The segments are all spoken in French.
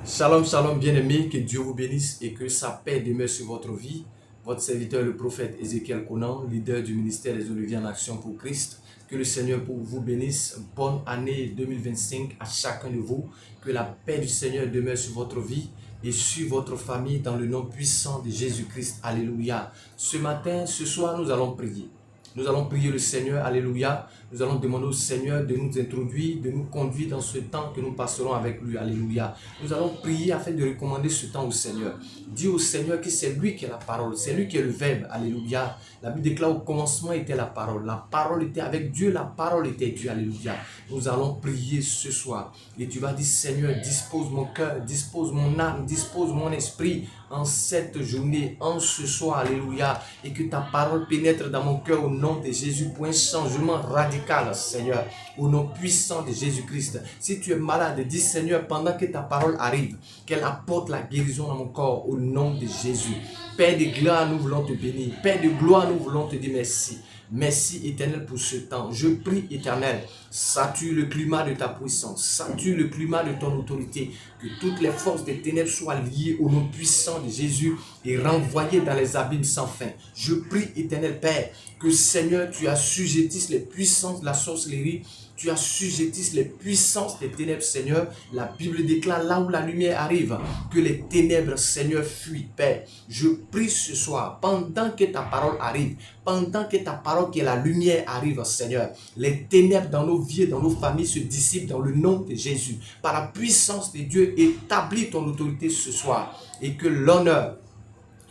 Shalom, shalom, bien-aimés, que Dieu vous bénisse et que sa paix demeure sur votre vie. Votre serviteur, le prophète Ézéchiel Conan, leader du ministère des Oliviers en Action pour Christ. Que le Seigneur vous bénisse. Bonne année 2025 à chacun de vous. Que la paix du Seigneur demeure sur votre vie et sur votre famille dans le nom puissant de Jésus-Christ. Alléluia. Ce matin, ce soir, nous allons prier. Nous allons prier le Seigneur, alléluia. Nous allons demander au Seigneur de nous introduire, de nous conduire dans ce temps que nous passerons avec lui, alléluia. Nous allons prier afin de recommander ce temps au Seigneur. Dis au Seigneur que c'est lui qui est la parole, c'est lui qui est le Verbe, alléluia. La Bible déclare au commencement était la parole était avec Dieu, la parole était Dieu, alléluia. Nous allons prier ce soir et tu vas dire Seigneur, dispose mon cœur, dispose mon âme, dispose mon esprit en cette journée, en ce soir, alléluia, et que ta parole pénètre dans mon cœur au nom de Jésus pour un changement radical, Seigneur, au nom puissant de Jésus-Christ. Si tu es malade, dis Seigneur, pendant que ta parole arrive, qu'elle apporte la guérison dans mon corps au nom de Jésus. Père de gloire, nous voulons te bénir. Père de gloire, nous voulons te dire merci. Merci éternel pour ce temps. Je prie éternel, sature le climat de ta puissance, sature le climat de ton autorité, que toutes les forces des ténèbres soient liées au nom puissant de Jésus et renvoyées dans les abîmes sans fin. Je prie éternel Père, que Seigneur tu assujettisses les puissances de la sorcellerie, tu assujettisses les puissances des ténèbres, Seigneur. La Bible déclare là où la lumière arrive, que les ténèbres, Seigneur, fuient, Père. Je prie ce soir, pendant que ta parole arrive, pendant que ta parole qui est la lumière arrive, Seigneur, les ténèbres dans nos vies, dans nos familles se dissipent dans le nom de Jésus. Par la puissance de Dieu, établis ton autorité ce soir et que l'honneur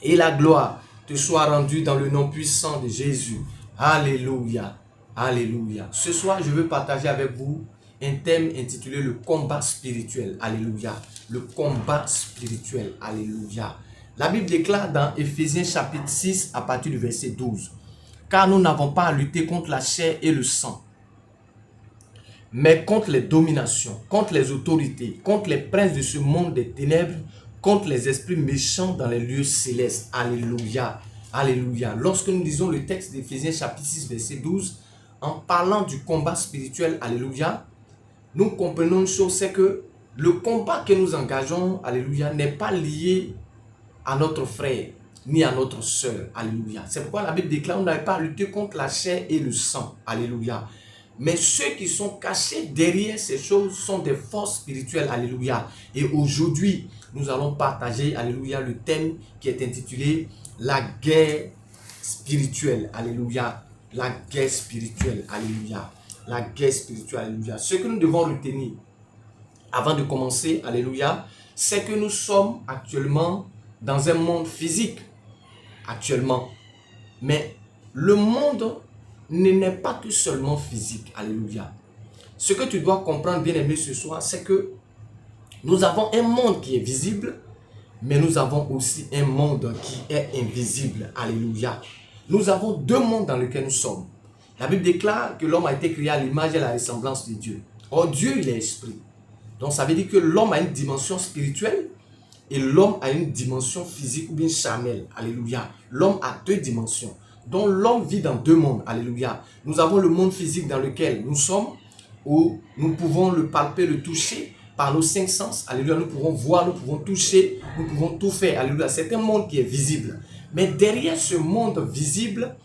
et la gloire te soient rendus dans le nom puissant de Jésus. Alléluia. Alléluia. Ce soir, je veux partager avec vous un thème intitulé le combat spirituel. Alléluia. Le combat spirituel. Alléluia. La Bible déclare dans Éphésiens chapitre 6 à partir du verset 12. Car nous n'avons pas à lutter contre la chair et le sang, mais contre les dominations, contre les autorités, contre les princes de ce monde des ténèbres, contre les esprits méchants dans les lieux célestes. Alléluia. Alléluia. Lorsque nous lisons le texte d'Éphésiens chapitre 6 verset 12, en parlant du combat spirituel, alléluia, nous comprenons une chose, c'est que le combat que nous engageons, alléluia, n'est pas lié à notre frère, ni à notre soeur, alléluia. C'est pourquoi la Bible déclare, on n'avait pas à lutter contre la chair et le sang, alléluia. Mais ceux qui sont cachés derrière ces choses sont des forces spirituelles, alléluia. Et aujourd'hui, nous allons partager, alléluia, le thème qui est intitulé la guerre spirituelle, alléluia. La guerre spirituelle, alléluia. La guerre spirituelle, alléluia. Ce que nous devons retenir avant de commencer, alléluia, c'est que nous sommes actuellement dans un monde physique, actuellement. Mais le monde n'est pas que seulement physique, alléluia. Ce que tu dois comprendre, bien-aimé, ce soir, c'est que nous avons un monde qui est visible, mais nous avons aussi un monde qui est invisible, alléluia. Nous avons deux mondes dans lesquels nous sommes. La Bible déclare que l'homme a été créé à l'image et à la ressemblance de Dieu. Or, Dieu, il est esprit. Donc, ça veut dire que l'homme a une dimension spirituelle et l'homme a une dimension physique ou bien charnelle. Alléluia. L'homme a deux dimensions. Donc, l'homme vit dans deux mondes. Alléluia. Nous avons le monde physique dans lequel nous sommes, où nous pouvons le palper, le toucher par nos cinq sens. Alléluia. Nous pouvons voir, nous pouvons toucher, nous pouvons tout faire. Alléluia. C'est un monde qui est visible. Mais derrière ce monde visible,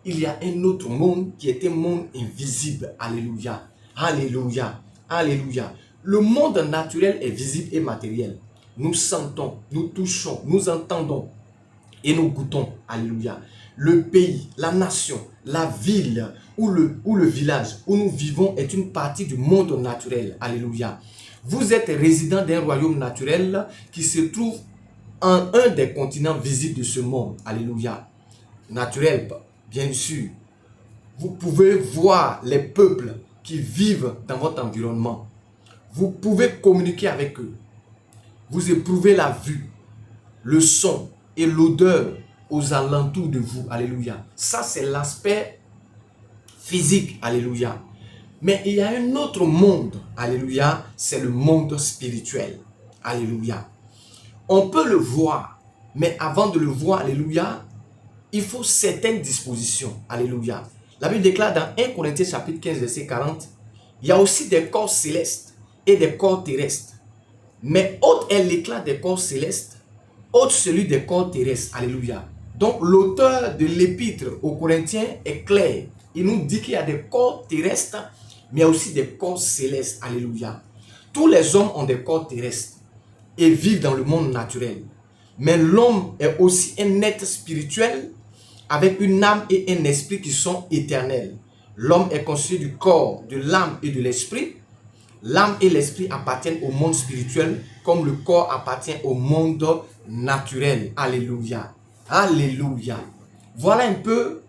il y a un autre monde qui est un monde invisible. Alléluia. Alléluia. Alléluia. Le monde naturel est visible et matériel. Nous sentons, nous touchons, nous entendons et nous goûtons. Alléluia. Le pays, la nation, la ville ou le village où nous vivons est une partie du monde naturel. Alléluia. Vous êtes résident d'un royaume naturel qui se trouve en un des continents visibles de ce monde. Alléluia. Naturel, bien sûr. Vous pouvez voir les peuples qui vivent dans votre environnement. Vous pouvez communiquer avec eux. Vous éprouvez la vue, le son et l'odeur aux alentours de vous. Alléluia. Ça, c'est l'aspect physique. Alléluia. Mais il y a un autre monde. Alléluia. C'est le monde spirituel. Alléluia. On peut le voir, mais avant de le voir, alléluia, il faut certaines dispositions. Alléluia. La Bible déclare dans 1 Corinthiens chapitre 15, verset 40, il y a aussi des corps célestes et des corps terrestres. Mais ôte est l'éclat des corps célestes, ôte celui des corps terrestres. Alléluia. Donc l'auteur de l'épître aux Corinthiens est clair. Il nous dit qu'il y a des corps terrestres, mais il y a aussi des corps célestes. Alléluia. Tous les hommes ont des corps terrestres et vivent dans le monde naturel. Mais l'homme est aussi un être spirituel avec une âme et un esprit qui sont éternels. L'homme est constitué du corps, de l'âme et de l'esprit. L'âme et l'esprit appartiennent au monde spirituel comme le corps appartient au monde naturel. Alléluia. Alléluia. Voilà un peu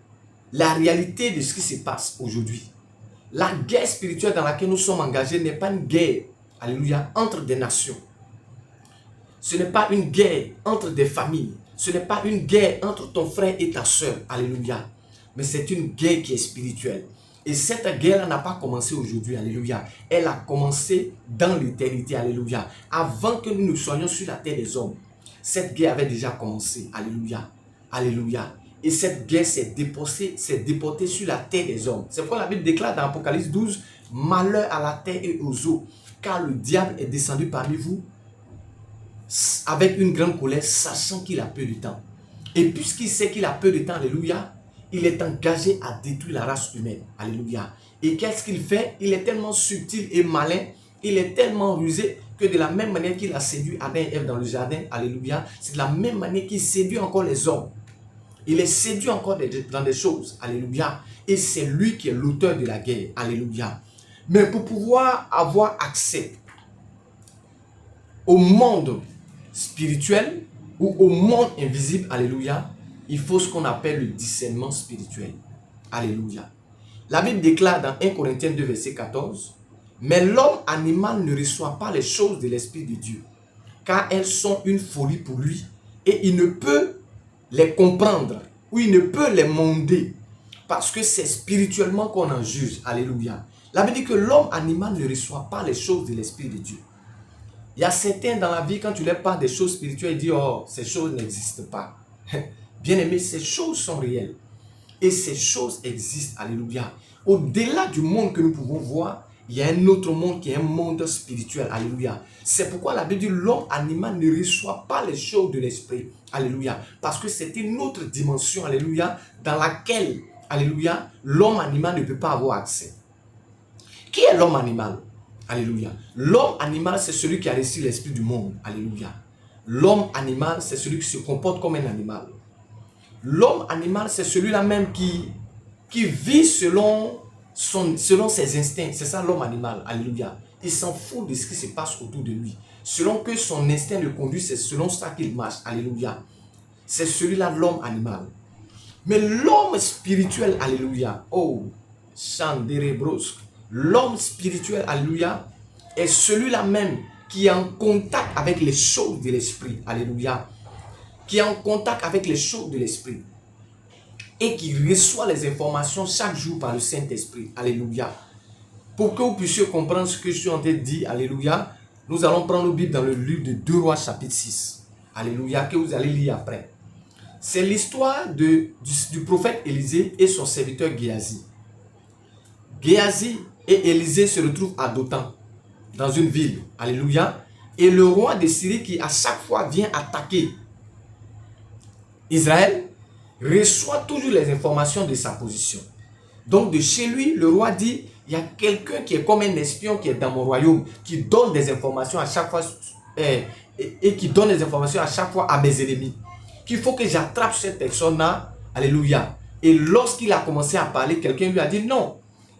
la réalité de ce qui se passe aujourd'hui. La guerre spirituelle dans laquelle nous sommes engagés n'est pas une guerre, alléluia, entre des nations. Ce n'est pas une guerre entre des familles. Ce n'est pas une guerre entre ton frère et ta soeur. Alléluia. Mais c'est une guerre qui est spirituelle. Et cette guerre n'a pas commencé aujourd'hui. Alléluia. Elle a commencé dans l'éternité. Alléluia. Avant que nous ne soyons sur la terre des hommes. Cette guerre avait déjà commencé. Alléluia. Alléluia. Et cette guerre s'est déportée sur la terre des hommes. C'est pourquoi la Bible déclare dans Apocalypse 12, malheur à la terre et aux eaux, car le diable est descendu parmi vous avec une grande colère, sachant qu'il a peu de temps. Et puisqu'il sait qu'il a peu de temps, alléluia, il est engagé à détruire la race humaine. Alléluia. Et qu'est-ce qu'il fait? Il est tellement subtil et malin, il est tellement rusé que de la même manière qu'il a séduit Adam et Ève dans le jardin, alléluia, c'est de la même manière qu'il séduit encore les hommes. Il est séduit encore dans des choses, alléluia. Et c'est lui qui est l'auteur de la guerre, alléluia. Mais pour pouvoir avoir accès au monde spirituel ou au monde invisible, alléluia, il faut ce qu'on appelle le discernement spirituel, alléluia. La Bible déclare dans 1 Corinthiens 2, verset 14, « Mais l'homme animal ne reçoit pas les choses de l'Esprit de Dieu, car elles sont une folie pour lui, et il ne peut les comprendre, ou il ne peut les monder, parce que c'est spirituellement qu'on en juge. » Alléluia. La Bible dit que l'homme animal ne reçoit pas les choses de l'Esprit de Dieu. Il y a certains dans la vie, quand tu leur parles des choses spirituelles, ils disent « Oh, ces choses n'existent pas. » Bien aimé, ces choses sont réelles. Et ces choses existent. Alléluia. Au-delà du monde que nous pouvons voir, il y a un autre monde qui est un monde spirituel. Alléluia. C'est pourquoi la Bible dit l'homme animal ne reçoit pas les choses de l'esprit. Alléluia. Parce que c'est une autre dimension. Alléluia. Dans laquelle, alléluia, l'homme animal ne peut pas avoir accès. Qui est l'homme animal? Alléluia. L'homme animal, c'est celui qui a reçu l'esprit du monde. Alléluia. L'homme animal, c'est celui qui se comporte comme un animal. L'homme animal, c'est celui-là même qui vit selon ses instincts. C'est ça l'homme animal. Alléluia. Il s'en fout de ce qui se passe autour de lui. Selon que son instinct le conduit, c'est selon ça qu'il marche. Alléluia. C'est celui-là l'homme animal. Mais l'homme spirituel, alléluia. Oh, Chandérébros. L'homme spirituel, alléluia, est celui-là même qui est en contact avec les choses de l'esprit. Alléluia. Qui est en contact avec les choses de l'esprit. Et qui reçoit les informations chaque jour par le Saint-Esprit. Alléluia. Pour que vous puissiez comprendre ce que je suis en train de dire, alléluia, nous allons prendre nos Bibles dans le livre de 2 Rois chapitre 6. Alléluia, que vous allez lire après. C'est l'histoire du prophète Élisée et son serviteur Géasi. Géasi et Élisée se retrouvent à Dothan, dans une ville. Alléluia. Et le roi de Syrie qui à chaque fois vient attaquer Israël, reçoit toujours les informations de sa position. Donc de chez lui, le roi dit, il y a quelqu'un qui est comme un espion qui est dans mon royaume, qui donne des informations à chaque fois, et qui donne des informations à chaque fois à mes ennemis. Qu'il faut que j'attrape cette personne-là, alléluia. Et lorsqu'il a commencé à parler, quelqu'un lui a dit, non,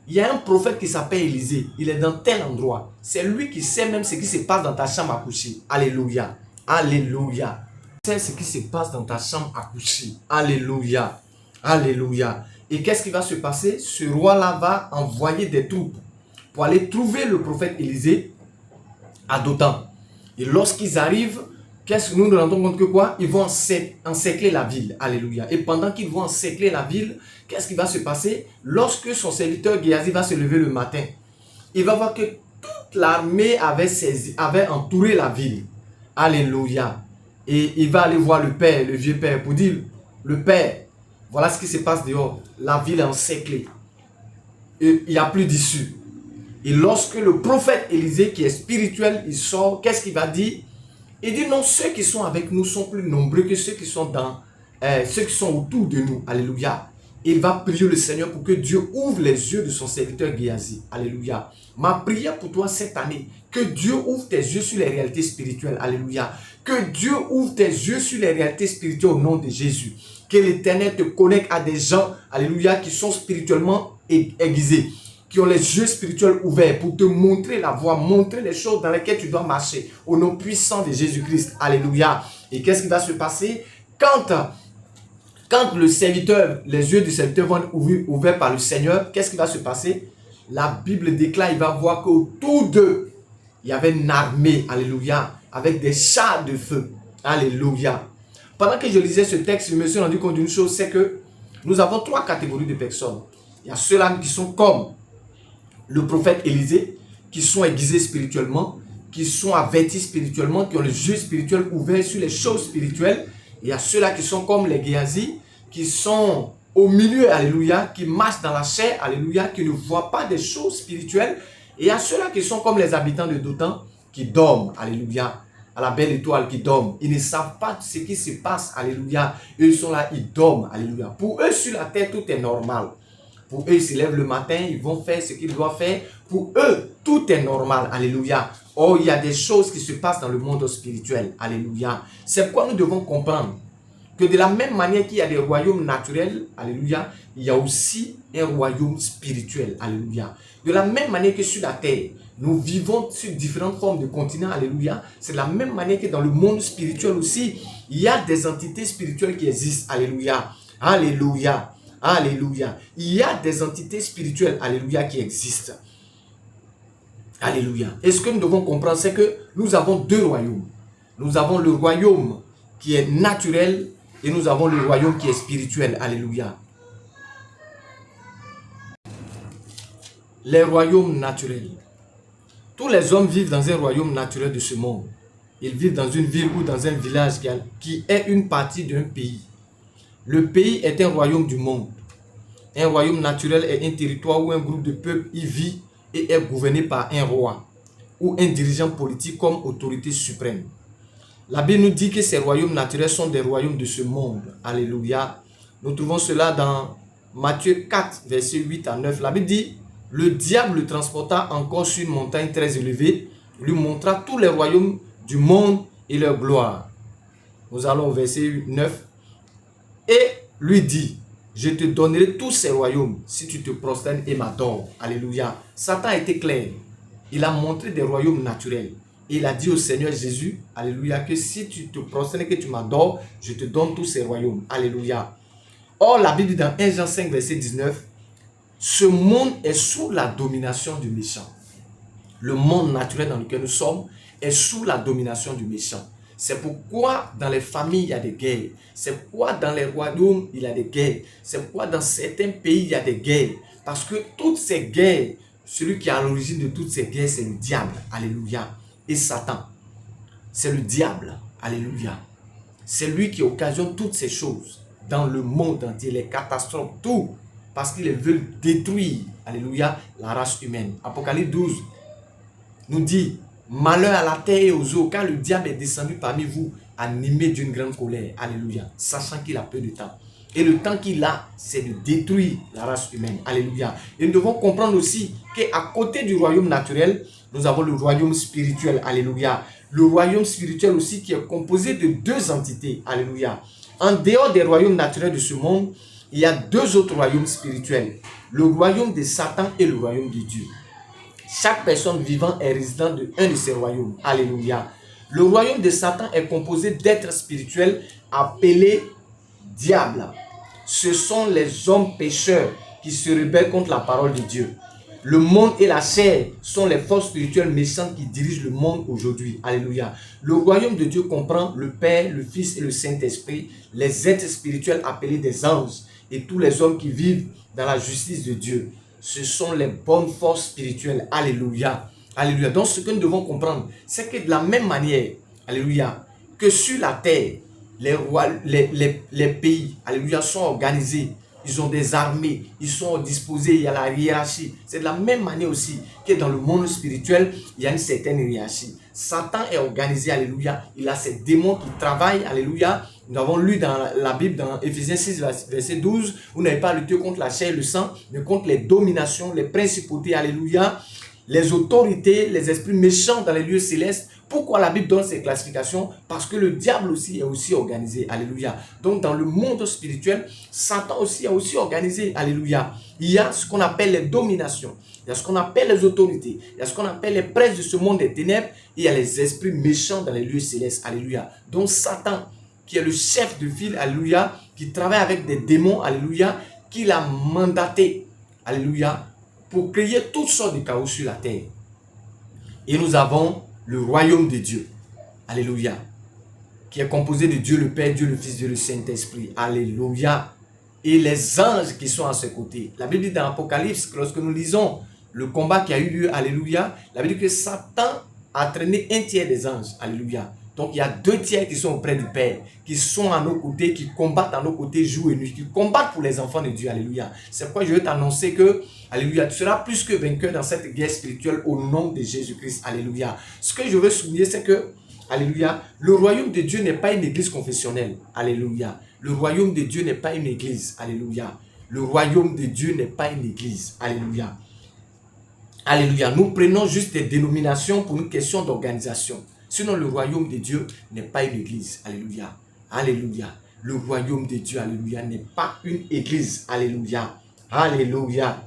il y a un prophète qui s'appelle Élisée, il est dans tel endroit. C'est lui qui sait même ce qui se passe dans ta chambre à coucher. Alléluia. Alléluia. C'est ce qui se passe dans ta chambre à coucher. Alléluia. Alléluia. Et qu'est-ce qui va se passer? Ce roi-là va envoyer des troupes pour aller trouver le prophète Élisée à Dothan. Et lorsqu'ils arrivent, qu'est-ce que nous nous rendons compte que quoi? Ils vont encercler la ville. Alléluia. Et pendant qu'ils vont encercler la ville, qu'est-ce qui va se passer? Lorsque son serviteur Géasi va se lever le matin, il va voir que toute l'armée avait entouré la ville. Alléluia. Et il va aller voir le père, le vieux père, pour dire, le père, voilà ce qui se passe dehors. La ville est encerclée. Et il n'y a plus d'issue. Et lorsque le prophète Élisée, qui est spirituel, il sort, qu'est-ce qu'il va dire? Il dit non, ceux qui sont avec nous sont plus nombreux que ceux qui sont ceux qui sont autour de nous. Alléluia. Il va prier le Seigneur pour que Dieu ouvre les yeux de son serviteur Géasi. Alléluia. Ma prière pour toi cette année, que Dieu ouvre tes yeux sur les réalités spirituelles. Alléluia. Que Dieu ouvre tes yeux sur les réalités spirituelles au nom de Jésus. Que l'Éternel te connecte à des gens, alléluia, qui sont spirituellement aiguisés, qui ont les yeux spirituels ouverts pour te montrer la voie, montrer les choses dans lesquelles tu dois marcher, au nom puissant de Jésus-Christ. Alléluia. Et qu'est-ce qui va se passer? Quand le serviteur, les yeux du serviteur vont être ouverts par le Seigneur, qu'est-ce qui va se passer? La Bible déclare, il va voir qu'autour d'eux, il y avait une armée, alléluia, avec des chars de feu. Alléluia. Pendant que je lisais ce texte, je me suis rendu compte d'une chose, c'est que nous avons trois catégories de personnes. Il y a ceux-là qui sont comme le prophète Élisée, qui sont aiguisés spirituellement, qui sont avertis spirituellement, qui ont les yeux spirituels ouverts sur les choses spirituelles. Il y a ceux-là qui sont comme les Géasi, qui sont au milieu, alléluia, qui marchent dans la chair, alléluia, qui ne voient pas des choses spirituelles. Et il y a ceux-là qui sont comme les habitants de Dothan, qui dorment, alléluia, à la belle étoile, qui dorment. Ils ne savent pas ce qui se passe, alléluia. Eux, ils sont là, ils dorment, alléluia. Pour eux, sur la terre, tout est normal. Pour eux, ils se lèvent le matin, ils vont faire ce qu'ils doivent faire. Pour eux, tout est normal, alléluia. Oh, il y a des choses qui se passent dans le monde spirituel, alléluia. C'est pourquoi nous devons comprendre que de la même manière qu'il y a des royaumes naturels, alléluia, il y a aussi un royaume spirituel, alléluia. De la même manière que sur la terre, nous vivons sur différentes formes de continents, alléluia. C'est de la même manière que dans le monde spirituel aussi, il y a des entités spirituelles qui existent, alléluia, alléluia, alléluia. Il y a des entités spirituelles, alléluia, qui existent. Alléluia. Et ce que nous devons comprendre, c'est que nous avons deux royaumes. Nous avons le royaume qui est naturel et nous avons le royaume qui est spirituel. Alléluia. Les royaumes naturels. Tous les hommes vivent dans un royaume naturel de ce monde. Ils vivent dans une ville ou dans un village qui est une partie d'un pays. Le pays est un royaume du monde. Un royaume naturel est un territoire où un groupe de peuples y vit et est gouverné par un roi ou un dirigeant politique comme autorité suprême. La Bible nous dit que ces royaumes naturels sont des royaumes de ce monde. Alléluia. Nous trouvons cela dans Matthieu 4, versets 8 à 9. La Bible dit, le diable le transporta encore sur une montagne très élevée, lui montra tous les royaumes du monde et leur gloire. Nous allons au verset 9. Et lui dit, je te donnerai tous ces royaumes si tu te prosternes et m'adores. Alléluia. Satan a été clair. Il a montré des royaumes naturels. Et il a dit au Seigneur Jésus, alléluia, que si tu te prosternes et que tu m'adores, je te donne tous ces royaumes. Alléluia. Or, la Bible dit dans 1 Jean 5, verset 19, ce monde est sous la domination du méchant. Le monde naturel dans lequel nous sommes est sous la domination du méchant. C'est pourquoi dans les familles, il y a des guerres. C'est pourquoi dans les royaumes, il y a des guerres. C'est pourquoi dans certains pays, il y a des guerres. Parce que toutes ces guerres, celui qui est à l'origine de toutes ces guerres, c'est le diable. Alléluia. Et Satan, c'est le diable. Alléluia. C'est lui qui occasionne toutes ces choses dans le monde entier, les catastrophes, tout. Parce qu'ils veulent détruire, alléluia, la race humaine. Apocalypse 12 nous dit, malheur à la terre et aux eaux, car le diable est descendu parmi vous, animé d'une grande colère. Alléluia. Sachant qu'il a peu de temps. Et le temps qu'il a, c'est de détruire la race humaine. Alléluia. Et nous devons comprendre aussi qu'à côté du royaume naturel, nous avons le royaume spirituel. Alléluia. Le royaume spirituel aussi qui est composé de deux entités. Alléluia. En dehors des royaumes naturels de ce monde, il y a deux autres royaumes spirituels. Le royaume de Satan et le royaume de Dieu. Chaque personne vivant est résident de un de ces royaumes. Alléluia. Le royaume de Satan est composé d'êtres spirituels appelés diables. Ce sont les hommes pécheurs qui se rebellent contre la parole de Dieu. Le monde et la chair sont les forces spirituelles méchantes qui dirigent le monde aujourd'hui. Alléluia. Le royaume de Dieu comprend le Père, le Fils et le Saint-Esprit, les êtres spirituels appelés des anges et tous les hommes qui vivent dans la justice de Dieu. Ce sont les bonnes forces spirituelles. Alléluia. Alléluia. Donc ce que nous devons comprendre, c'est que de la même manière, alléluia, que sur la terre, les pays, alléluia, sont organisés ils ont des armées, ils sont disposés, il y a la hiérarchie. C'est de la même manière aussi que dans le monde spirituel, il y a une certaine hiérarchie. Satan est organisé, alléluia. Il a ses démons qui travaillent, alléluia. Nous avons lu dans la Bible, dans Éphésiens 6, verset 12, vous n'avez pas à lutter contre la chair et le sang, mais contre les dominations, les principautés, alléluia, les autorités, les esprits méchants dans les lieux célestes. Pourquoi la Bible donne ces classifications? Parce que le diable aussi est aussi organisé, alléluia. Donc dans le monde spirituel, Satan aussi est aussi organisé, alléluia. Il y a ce qu'on appelle les dominations, il y a ce qu'on appelle les autorités, il y a ce qu'on appelle les princes de ce monde des ténèbres, et il y a les esprits méchants dans les lieux célestes, alléluia. Donc Satan, qui est le chef de file, alléluia, qui travaille avec des démons, alléluia, qui l'a mandaté, alléluia, pour créer toutes sortes de chaos sur la terre. Et nous avons le royaume de Dieu, alléluia, qui est composé de Dieu le Père, Dieu le Fils, Dieu le Saint-Esprit, alléluia, et les anges qui sont à ses côtés. La Bible dit dans l'Apocalypse, lorsque nous lisons le combat qui a eu lieu, alléluia, la Bible dit que Satan a traîné un tiers des anges, alléluia. Donc il y a 2 tiers qui sont auprès du Père, qui sont à nos côtés, qui combattent à nos côtés jour et nuit, qui combattent pour les enfants de Dieu, alléluia. C'est pourquoi je veux t'annoncer que, alléluia, tu seras plus que vainqueur dans cette guerre spirituelle au nom de Jésus-Christ, alléluia. Ce que je veux souligner, c'est que, alléluia, le royaume de Dieu n'est pas une église confessionnelle, alléluia. Le royaume de Dieu n'est pas une église, alléluia. Le royaume de Dieu n'est pas une église, alléluia. Alléluia. Nous prenons juste des dénominations pour une question d'organisation. Sinon, le royaume de Dieu n'est pas une église. Alléluia. Alléluia. Le royaume de Dieu, alléluia, n'est pas une église. Alléluia. Alléluia.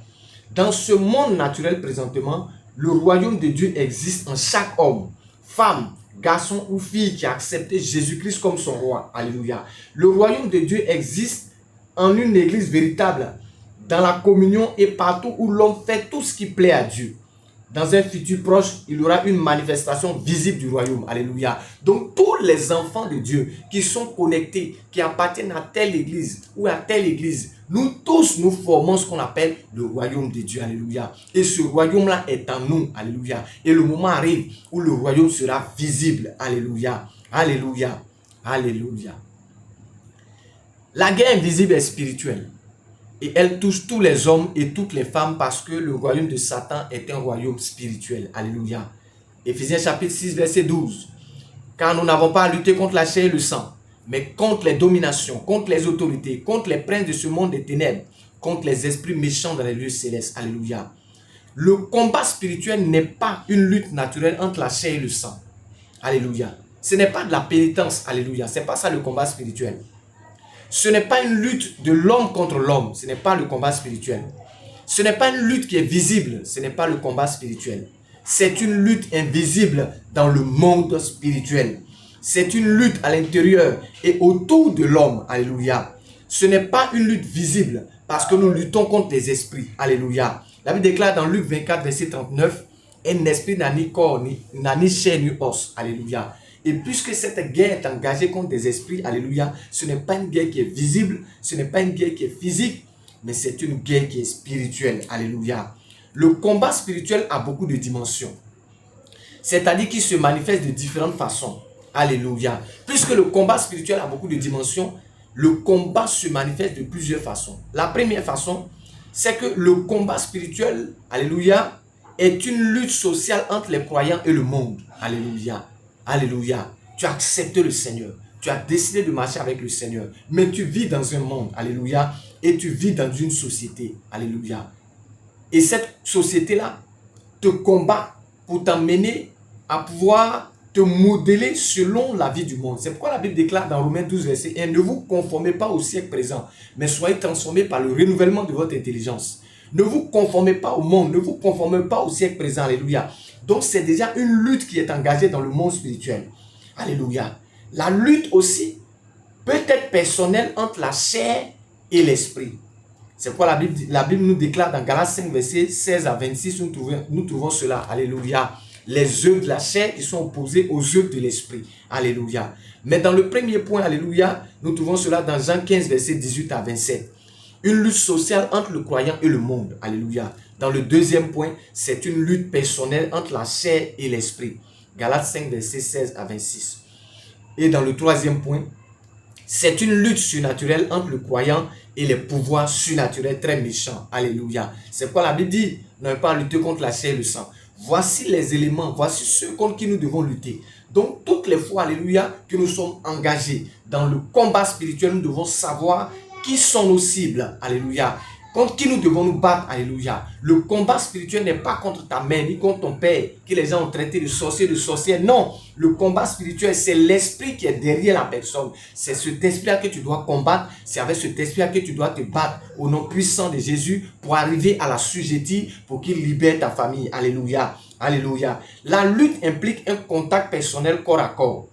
Dans ce monde naturel présentement, le royaume de Dieu existe en chaque homme, femme, garçon ou fille qui a accepté Jésus-Christ comme son roi. Alléluia. Le royaume de Dieu existe en une église véritable, dans la communion et partout où l'homme fait tout ce qui plaît à Dieu. Dans un futur proche, il y aura une manifestation visible du royaume. Alléluia. Donc, tous les enfants de Dieu qui sont connectés, qui appartiennent à telle église ou à telle église, nous tous, nous formons ce qu'on appelle le royaume de Dieu. Alléluia. Et ce royaume-là est en nous. Alléluia. Et le moment arrive où le royaume sera visible. Alléluia. Alléluia. Alléluia. La guerre invisible est spirituelle. Et elle touche tous les hommes et toutes les femmes parce que le royaume de Satan est un royaume spirituel. Alléluia. Éphésiens chapitre 6, verset 12. Car nous n'avons pas à lutter contre la chair et le sang, mais contre les dominations, contre les autorités, contre les princes de ce monde des ténèbres, contre les esprits méchants dans les lieux célestes. Alléluia. Le combat spirituel n'est pas une lutte naturelle entre la chair et le sang. Alléluia. Ce n'est pas de la pénitence. Alléluia. Ce n'est pas ça le combat spirituel. Ce n'est pas une lutte de l'homme contre l'homme. Ce n'est pas le combat spirituel. Ce n'est pas une lutte qui est visible. Ce n'est pas le combat spirituel. C'est une lutte invisible dans le monde spirituel. C'est une lutte à l'intérieur et autour de l'homme. Alléluia. Ce n'est pas une lutte visible parce que nous luttons contre les esprits. Alléluia. La Bible déclare dans Luc 24, verset 39, « Un esprit n'a ni corps, n'a ni chair, ni os. » Alléluia. Et puisque cette guerre est engagée contre des esprits, alléluia, ce n'est pas une guerre qui est visible, ce n'est pas une guerre qui est physique, mais c'est une guerre qui est spirituelle, alléluia. Le combat spirituel a beaucoup de dimensions, c'est-à-dire qu'il se manifeste de différentes façons, alléluia. Puisque le combat spirituel a beaucoup de dimensions, le combat se manifeste de plusieurs façons. La première façon, c'est que le combat spirituel, alléluia, est une lutte sociale entre les croyants et le monde, alléluia. Alléluia. Tu as accepté le Seigneur. Tu as décidé de marcher avec le Seigneur. Mais tu vis dans un monde. Alléluia. Et tu vis dans une société. Alléluia. Et cette société-là te combat pour t'amener à pouvoir te modeler selon la vie du monde. C'est pourquoi la Bible déclare dans Romains 12, verset 1, « Ne vous conformez pas au siècle présent, mais soyez transformés par le renouvellement de votre intelligence. » Ne vous conformez pas au monde, ne vous conformez pas au siècle présent. Alléluia. Donc c'est déjà une lutte qui est engagée dans le monde spirituel. Alléluia. La lutte aussi peut être personnelle entre la chair et l'esprit. C'est pourquoi la Bible nous déclare dans Galates 5, verset 16 à 26, nous trouvons cela. Alléluia. Les œuvres de la chair qui sont opposées aux œuvres de l'esprit. Alléluia. Mais dans le premier point, alléluia, nous trouvons cela dans Jean 15, verset 18 à 27. Une lutte sociale entre le croyant et le monde. Alléluia. Dans le deuxième point, c'est une lutte personnelle entre la chair et l'esprit. Galates 5, verset 16 à 26. Et dans le troisième point, C'est une lutte surnaturelle entre le croyant et les pouvoirs surnaturels très méchants. Alléluia. C'est quoi la Bible dit? Nous n'avons pas à lutter contre la chair et le sang. Voici les éléments, voici ceux contre qui nous devons lutter. Donc, toutes les fois, alléluia, que nous sommes engagés dans le combat spirituel, nous devons savoir qui sont nos cibles. Alléluia. Contre qui nous devons nous battre, alléluia. Le combat spirituel n'est pas contre ta mère, ni contre ton père, que les gens ont traité de sorcier, de sorcière. Non, le combat spirituel, c'est l'esprit qui est derrière la personne. C'est cet esprit-là que tu dois combattre. C'est avec cet esprit-là que tu dois te battre au nom puissant de Jésus pour arriver à la l'assujettir, pour qu'il libère ta famille. Alléluia. Alléluia. La lutte implique un contact personnel corps à corps.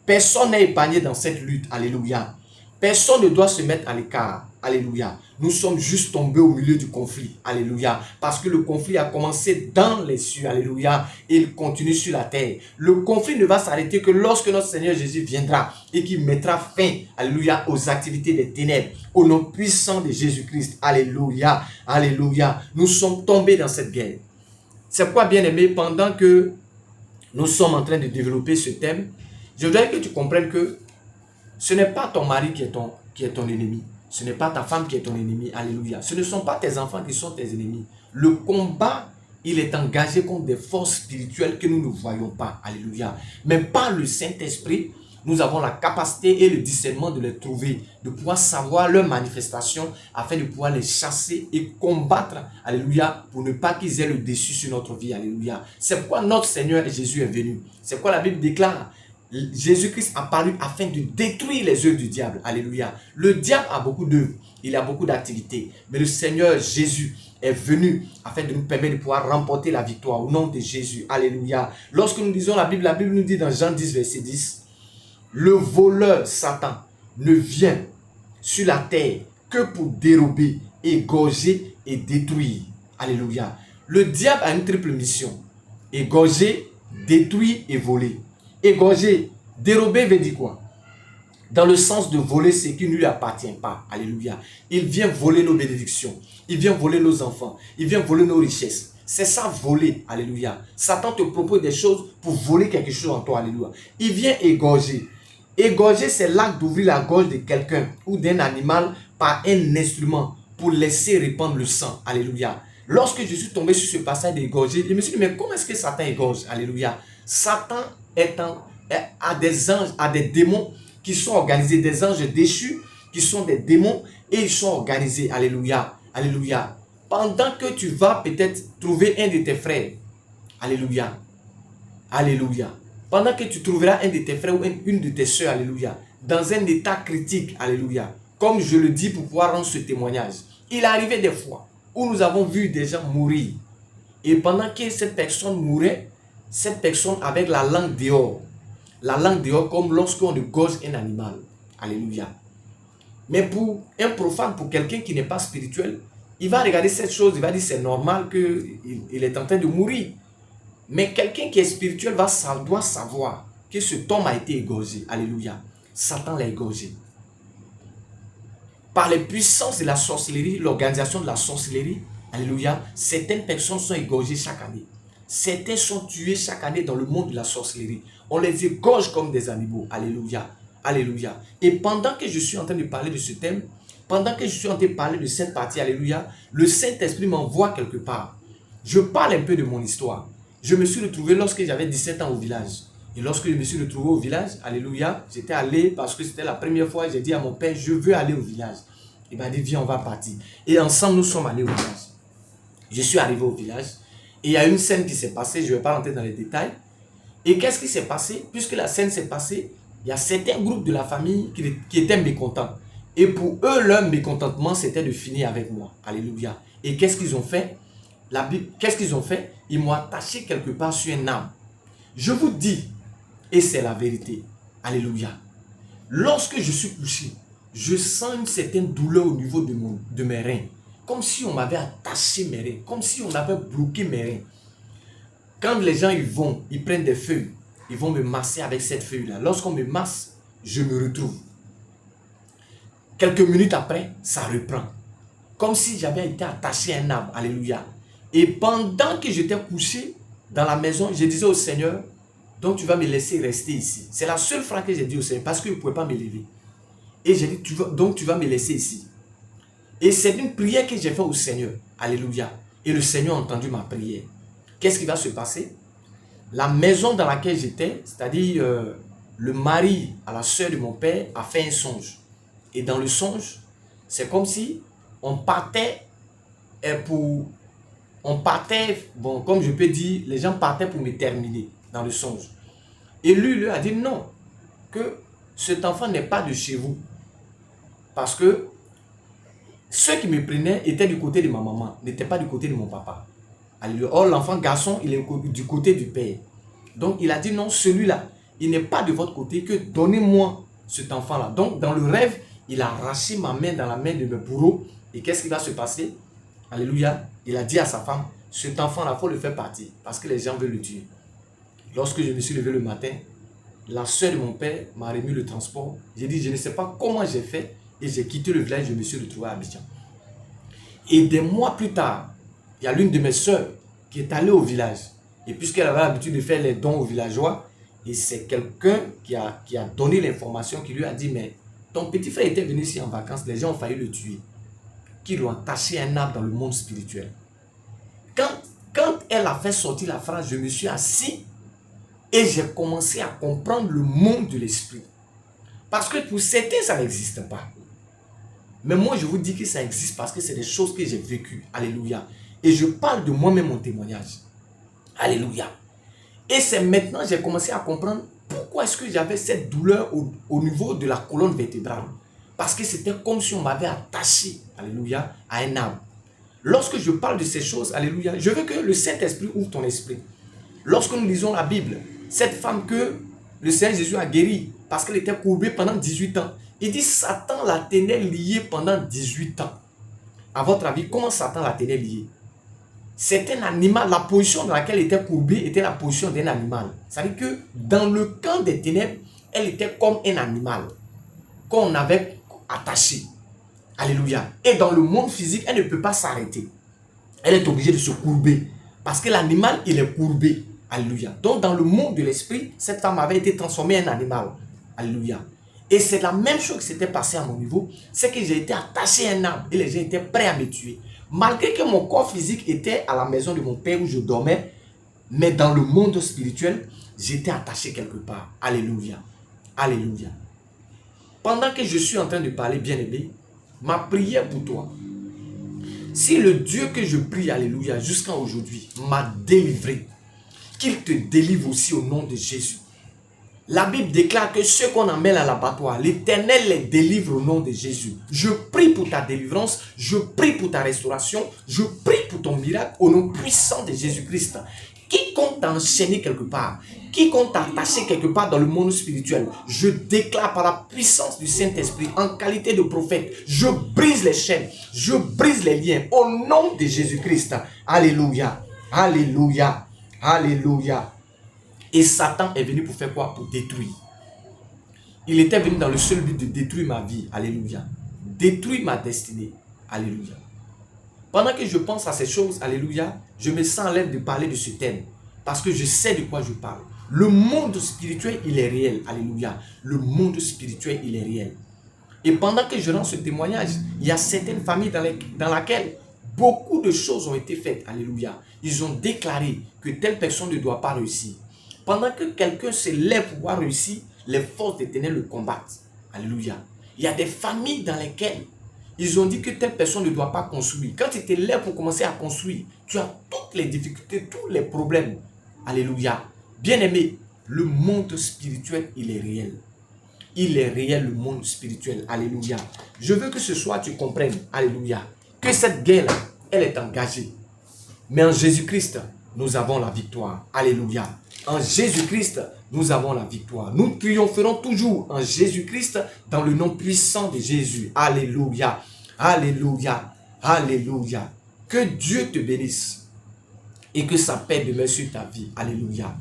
Personne n'est épargné dans cette lutte. Alléluia. Personne ne doit se mettre à l'écart. Alléluia. Nous sommes juste tombés au milieu du conflit. Alléluia. Parce que le conflit a commencé dans les cieux. Alléluia. Et il continue sur la terre. Le conflit ne va s'arrêter que lorsque notre Seigneur Jésus viendra et qu'il mettra fin, alléluia, aux activités des ténèbres. Au nom puissant de Jésus-Christ. Alléluia. Alléluia. Nous sommes tombés dans cette guerre. C'est pourquoi, bien-aimé, pendant que nous sommes en train de développer ce thème, je voudrais que tu comprennes que ce n'est pas ton mari qui est ton ennemi. Ce n'est pas ta femme qui est ton ennemi. Alléluia. Ce ne sont pas tes enfants qui sont tes ennemis. Le combat, il est engagé contre des forces spirituelles que nous ne voyons pas. Alléluia. Mais par le Saint-Esprit, nous avons la capacité et le discernement de les trouver, de pouvoir savoir leurs manifestations afin de pouvoir les chasser et combattre. Alléluia. Pour ne pas qu'ils aient le dessus sur notre vie. Alléluia. C'est pourquoi notre Seigneur Jésus est venu. C'est pourquoi la Bible déclare: Jésus-Christ a paru afin de détruire les œuvres du diable. Alléluia. Le diable a beaucoup d'œuvres, il a beaucoup d'activités. Mais le Seigneur Jésus est venu afin de nous permettre de pouvoir remporter la victoire au nom de Jésus. Alléluia. Lorsque nous lisons la Bible nous dit dans Jean 10, verset 10, le voleur Satan ne vient sur la terre que pour dérober, égorger et détruire. Alléluia. Le diable a une triple mission: égorger, détruire et voler. Égorger, dérober veut dire quoi? Dans le sens de voler ce qui ne lui appartient pas. Alléluia. Il vient voler nos bénédictions. Il vient voler nos enfants. Il vient voler nos richesses. C'est ça, voler. Alléluia. Satan te propose des choses pour voler quelque chose en toi. Alléluia. Il vient égorger. Égorger, c'est l'acte d'ouvrir la gorge de quelqu'un ou d'un animal par un instrument pour laisser répandre le sang. Alléluia. Lorsque je suis tombé sur ce passage d'égorger, je me suis dit, mais comment est-ce que Satan égorge? Alléluia. Satan a des anges, a des démons qui sont organisés, des anges déchus qui sont des démons et ils sont organisés. Alléluia. Alléluia. Pendant que tu vas peut-être trouver un de tes frères. Alléluia. Alléluia. Pendant que tu trouveras un de tes frères ou une de tes soeurs. Alléluia. Dans un état critique. Alléluia. Comme je le dis pour pouvoir rendre ce témoignage. Il arrivait des fois où nous avons vu des gens mourir. Et pendant que cette personne mourait, cette personne avec la langue dehors. La langue dehors comme lorsqu'on égorge un animal. Alléluia. Mais pour un profane, pour quelqu'un qui n'est pas spirituel, il va regarder cette chose, il va dire c'est normal qu'il est en train de mourir. Mais quelqu'un qui est spirituel doit savoir que cet homme a été égorgé. Alléluia. Satan l'a égorgé. Par les puissances de la sorcellerie, l'organisation de la sorcellerie, alléluia, certaines personnes sont égorgées chaque année. Certains sont tués chaque année dans le monde de la sorcellerie. On les égorge comme des animaux. Alléluia. Alléluia. Et pendant que je suis en train de parler de ce thème, pendant que je suis en train de parler de cette partie, alléluia, le Saint-Esprit m'envoie quelque part. Je parle un peu de mon histoire. Je me suis retrouvé lorsque j'avais 17 ans au village. Et lorsque je me suis retrouvé au village, alléluia, j'étais allé parce que c'était la première fois, j'ai dit à mon père, je veux aller au village. Il m'a dit, viens, on va partir. Et ensemble, nous sommes allés au village. Je suis arrivé au village. Et il y a une scène qui s'est passée, je ne vais pas rentrer dans les détails. Et qu'est-ce qui s'est passé? Puisque la scène s'est passée, il y a certains groupes de la famille qui étaient mécontents. Et pour eux, leur mécontentement, c'était de finir avec moi. Alléluia. Et qu'est-ce qu'ils ont fait? Qu'est-ce qu'ils ont fait? Ils m'ont attaché quelque part sur un arbre. Je vous dis, et c'est la vérité. Alléluia. Lorsque je suis couché, je sens une certaine douleur au niveau de mes reins. Comme si on m'avait attaché mes reins. Comme si on avait bloqué mes reins. Quand les gens ils prennent des feuilles. Ils vont me masser avec cette feuille-là. Lorsqu'on me masse, je me retrouve. Quelques minutes après, ça reprend. Comme si j'avais été attaché à un arbre. Alléluia. Et pendant que j'étais couché dans la maison, je disais au Seigneur, donc tu vas me laisser rester ici. C'est la seule phrase que j'ai dit au Seigneur parce qu'il ne pouvait pas me lever. Et j'ai dit, donc tu vas me laisser ici. Et c'est une prière que j'ai faite au Seigneur. Alléluia. Et le Seigneur a entendu ma prière. Qu'est-ce qui va se passer? La maison dans laquelle j'étais, c'est-à-dire le mari à la soeur de mon père, a fait un songe. Et dans le songe, c'est comme si on partait bon, comme je peux dire, les gens partaient pour me terminer dans le songe. Et lui a dit non, que cet enfant n'est pas de chez vous. Parce que ceux qui me prenaient étaient du côté de ma maman, n'étaient pas du côté de mon papa. Or, l'enfant garçon, il est du côté du père. Donc, il a dit non, celui-là, il n'est pas de votre côté, que donnez-moi cet enfant-là. Donc, dans le rêve, il a arraché ma main dans la main de mes bourreaux. Et qu'est-ce qui va se passer? Alléluia. Il a dit à sa femme, cet enfant-là, il faut le faire partir parce que les gens veulent le tuer. Lorsque je me suis levé le matin, la soeur de mon père m'a remis le transport. J'ai dit, je ne sais pas comment j'ai fait. Et j'ai quitté le village, je me suis retrouvé à Abidjan. Et des mois plus tard, il y a l'une de mes soeurs qui est allée au village. Et puisqu'elle avait l'habitude de faire les dons aux villageois, et c'est quelqu'un qui a donné l'information, qui lui a dit, mais ton petit frère était venu ici en vacances, les gens ont failli le tuer. Qui lui ont attaché un arbre dans le monde spirituel. Quand elle a fait sortir la phrase, je me suis assis et j'ai commencé à comprendre le monde de l'esprit. Parce que pour certains, ça n'existe pas. Mais moi, je vous dis que ça existe parce que c'est des choses que j'ai vécues. Alléluia. Et je parle de moi-même mon témoignage. Alléluia. Et c'est maintenant que j'ai commencé à comprendre pourquoi est-ce que j'avais cette douleur au niveau de la colonne vertébrale. Parce que c'était comme si on m'avait attaché, alléluia, à un arbre. Lorsque je parle de ces choses, alléluia, je veux que le Saint-Esprit ouvre ton esprit. Lorsque nous lisons la Bible, cette femme que le Seigneur Jésus a guérie parce qu'elle était courbée pendant 18 ans, il dit Satan la tenait liée pendant 18 ans. À votre avis, comment Satan la tenait liée? C'est un animal, la position dans laquelle elle était courbée était la position d'un animal. C'est-à-dire que dans le camp des ténèbres, elle était comme un animal qu'on avait attaché. Alléluia. Et dans le monde physique, elle ne peut pas s'arrêter. Elle est obligée de se courber. Parce que l'animal, il est courbé. Alléluia. Donc dans le monde de l'esprit, cette femme avait été transformée en animal. Alléluia. Et c'est la même chose qui s'était passée à mon niveau. C'est que j'ai été attaché à un arbre et les gens étaient prêts à me tuer. Malgré que mon corps physique était à la maison de mon père où je dormais, mais dans le monde spirituel, j'étais attaché quelque part. Alléluia. Alléluia. Pendant que je suis en train de parler, bien-aimé, ma prière pour toi, si le Dieu que je prie, alléluia, jusqu'à aujourd'hui, m'a délivré, qu'il te délivre aussi au nom de Jésus. La Bible déclare que ceux qu'on emmène à l'abattoir, l'Éternel les délivre au nom de Jésus. Je prie pour ta délivrance, je prie pour ta restauration, je prie pour ton miracle au nom puissant de Jésus-Christ. Quiconque t'a enchaîné quelque part, quiconque t'a attaché quelque part dans le monde spirituel, je déclare par la puissance du Saint-Esprit, en qualité de prophète, je brise les chaînes, je brise les liens au nom de Jésus-Christ. Alléluia, alléluia, alléluia. Et Satan est venu pour faire quoi? Pour détruire. Il était venu dans le seul but de détruire ma vie. Alléluia. Détruire ma destinée. Alléluia. Pendant que je pense à ces choses, alléluia, je me sens à l'aise de parler de ce thème. Parce que je sais de quoi je parle. Le monde spirituel, il est réel. Alléluia. Le monde spirituel, il est réel. Et pendant que je rends ce témoignage, il y a certaines familles dans lesquelles beaucoup de choses ont été faites. Alléluia. Ils ont déclaré que telle personne ne doit pas réussir. Pendant que quelqu'un se lève pour pouvoir réussir, les forces des ténèbres le combattent. Alléluia. Il y a des familles dans lesquelles ils ont dit que telle personne ne doit pas construire. Quand tu te lèves pour commencer à construire, tu as toutes les difficultés, tous les problèmes. Alléluia. Bien-aimé, le monde spirituel, il est réel. Il est réel, le monde spirituel. Alléluia. Je veux que ce soir, tu comprennes, alléluia, que cette guerre-là, elle est engagée. Mais en Jésus-Christ, nous avons la victoire. Alléluia. En Jésus-Christ, nous avons la victoire. Nous triompherons toujours en Jésus-Christ dans le nom puissant de Jésus. Alléluia. Alléluia. Alléluia. Que Dieu te bénisse et que sa paix demeure sur ta vie. Alléluia.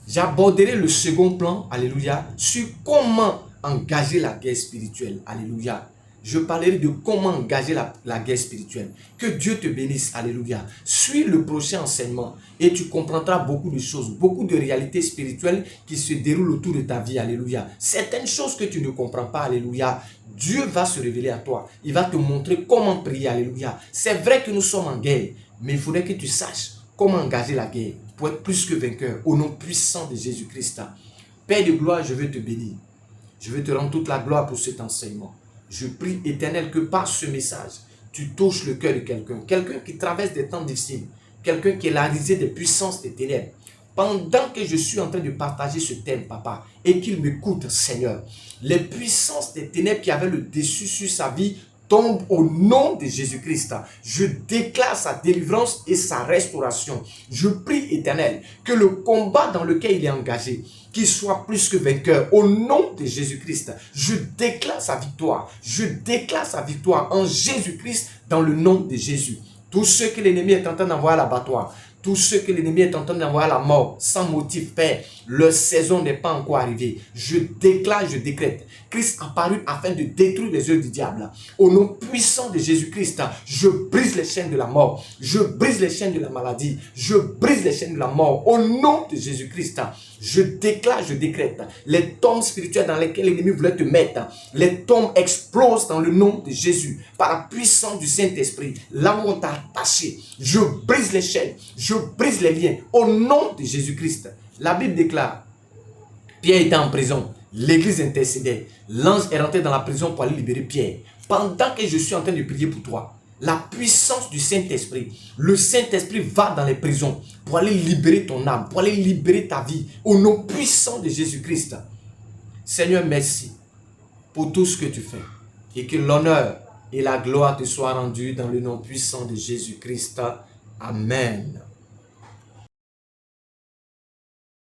J'aborderai le second plan, alléluia, sur comment engager la guerre spirituelle. Alléluia. je parlerai de comment engager la guerre spirituelle. Que Dieu te bénisse, alléluia. Suis le prochain enseignement et tu comprendras beaucoup de choses, beaucoup de réalités spirituelles qui se déroulent autour de ta vie, alléluia. Certaines choses que tu ne comprends pas, alléluia, Dieu va se révéler à toi. Il va te montrer comment prier, alléluia. C'est vrai que nous sommes en guerre, mais il faudrait que tu saches comment engager la guerre pour être plus que vainqueur au nom puissant de Jésus-Christ. Père de gloire, je veux te bénir. Je veux te rendre toute la gloire pour cet enseignement. Je prie, Éternel, que par ce message, tu touches le cœur de quelqu'un. Quelqu'un qui traverse des temps difficiles. Quelqu'un qui est la risée des puissances des ténèbres. Pendant que je suis en train de partager ce thème, papa, et qu'il m'écoute, Seigneur, les puissances des ténèbres qui avaient le dessus sur sa vie tombent au nom de Jésus-Christ. Je déclare sa délivrance et sa restauration. Je prie, Éternel, que le combat dans lequel il est engagé, qu'il soit plus que vainqueur au nom de Jésus-Christ. Je déclare sa victoire. Je déclare sa victoire en Jésus-Christ dans le nom de Jésus. Tous ceux que l'ennemi est en train d'envoyer à l'abattoir, tous ceux que l'ennemi est en train d'envoyer à la mort, sans motif, Père, leur saison n'est pas encore arrivée. Je déclare, je décrète. Christ apparut afin de détruire les œuvres du diable. Au nom puissant de Jésus-Christ, je brise les chaînes de la mort. Je brise les chaînes de la maladie. Je brise les chaînes de la mort. Au nom de Jésus-Christ, je déclare, je décrète. Les tombes spirituelles dans lesquelles l'ennemi voulait te mettre, les tombes explosent dans le nom de Jésus. Par la puissance du Saint-Esprit, là où on t'a attaché, je brise les chaînes. Je brise les liens au nom de Jésus-Christ. La Bible déclare, Pierre était en prison, l'église intercédait, l'ange est rentré dans la prison pour aller libérer Pierre. Pendant que je suis en train de prier pour toi, la puissance du Saint-Esprit, le Saint-Esprit va dans les prisons pour aller libérer ton âme, pour aller libérer ta vie au nom puissant de Jésus-Christ. Seigneur, merci pour tout ce que tu fais et que l'honneur et la gloire te soient rendus dans le nom puissant de Jésus-Christ. Amen.